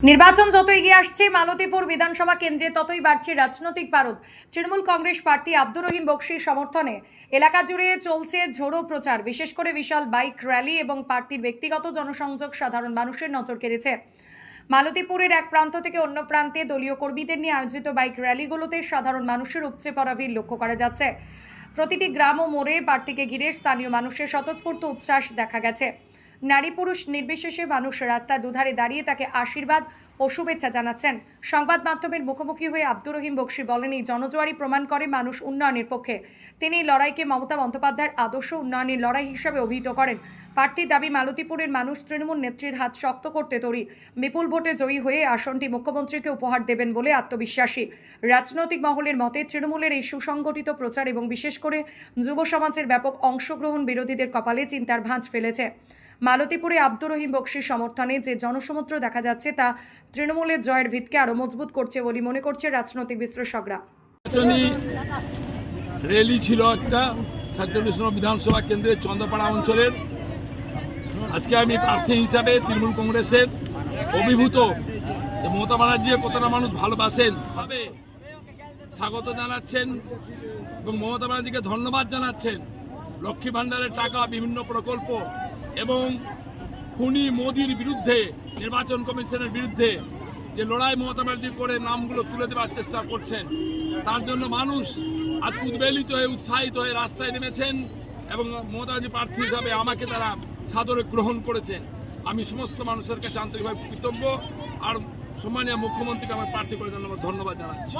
নির্বাচন যত এগিয়ে আসছে মালতীপুর বিধানসভা কেন্দ্রে ততই বাড়ছে রাজনৈতিক পারদ। তৃণমূল কংগ্রেস প্রার্থী আব্দুর রহিম বক্সির সমর্থনে এলাকা জুড়ে চলছে ঝোড়ো প্রচার। বিশেষ করে বিশাল বাইক র্যালি এবং প্রার্থীর ব্যক্তিগত জনসংযোগ সাধারণ মানুষের নজর কেড়েছে। মালতীপুরের এক প্রান্ত থেকে অন্য প্রান্তে দলীয় কর্মীদের নিয়ে আয়োজিত বাইক র্যালিগুলোতে সাধারণ মানুষের উপচে পড়া ভিড় লক্ষ্য করা যাচ্ছে। প্রতিটি গ্রাম ও মোড়ে প্রার্থীকে ঘিরে স্থানীয় মানুষের স্বতঃস্ফূর্ত উচ্ছ্বাস দেখা গেছে। নারী পুরুষ নির্বিশেষে মানুষ রাস্তার দুধারে দাঁড়িয়ে তাকে আশীর্বাদ ও শুভেচ্ছা জানাচ্ছেন। সংবাদ মাধ্যমের মুখোমুখি হয়ে আব্দুর রহিম বক্সি বলেন, এই জনজোয়ারি প্রমাণ করে মানুষ উন্নয়নের পক্ষে। তিনি এই লড়াইকে মমতা বন্দ্যোপাধ্যায়ের আদর্শ উন্নয়নের লড়াই হিসাবে অভিহিত করেন। প্রার্থীর দাবি, মালতীপুরের মানুষ তৃণমূল নেত্রীর হাত শক্ত করতে তৈরি। বিপুল ভোটে জয়ী হয়ে আসনটি মুখ্যমন্ত্রীকে উপহার দেবেন বলে আত্মবিশ্বাসী। রাজনৈতিক মহলের মতে তৃণমূলের এই সুসংগঠিত প্রচার এবং বিশেষ করে যুব সমাজের ব্যাপক অংশগ্রহণ বিরোধীদের কপালে চিন্তার ভাঁজ ফেলেছে। মালতীপুরে আব্দুর রহিম বক্সির সমর্থনে যে জনসমুদ্র দেখা যাচ্ছে তা তৃণমূলের জয়ের ভিতকে আরো মজবুত করছে বলে মনে করছে রাজনৈতিক বিশ্লেষকরা। র্যালি ছিল একটা ৪৭ নম্বর বিধানসভা কেন্দ্রের চন্দ্রপাড়া অঞ্চলের। আজকে আমি প্রার্থী হিসাবে তৃণমূল কংগ্রেসের অভিভূত মমতা ব্যানার্জি কতটা মানুষ ভালোবাসেন ভাবে স্বাগত জানাচ্ছেন এবং মমতা ব্যানার্জিকে ধন্যবাদ জানাচ্ছেন। লক্ষ্মী ভাণ্ডারের টাকা, বিভিন্ন প্রকল্প এবং খুনি মোদির বিরুদ্ধে, নির্বাচন কমিশনের বিরুদ্ধে যে লড়াই মমতা ব্যানার্জি করে নামগুলো তুলে দেওয়ার চেষ্টা করছেন, তার জন্য মানুষ আজ উদ্বেলিত হয়ে উৎসাহিত হয়ে রাস্তায় নেমেছেন এবং মমতা ব্যানার্জি প্রার্থী হিসাবে আমাকে তারা সাদরে গ্রহণ করেছেন। আমি সমস্ত মানুষের কাছে আন্তরিকভাবে কৃতজ্ঞ আর সম্মানীয় মুখ্যমন্ত্রীকে আমার প্রার্থী করে জন্য ধন্যবাদ জানাচ্ছি।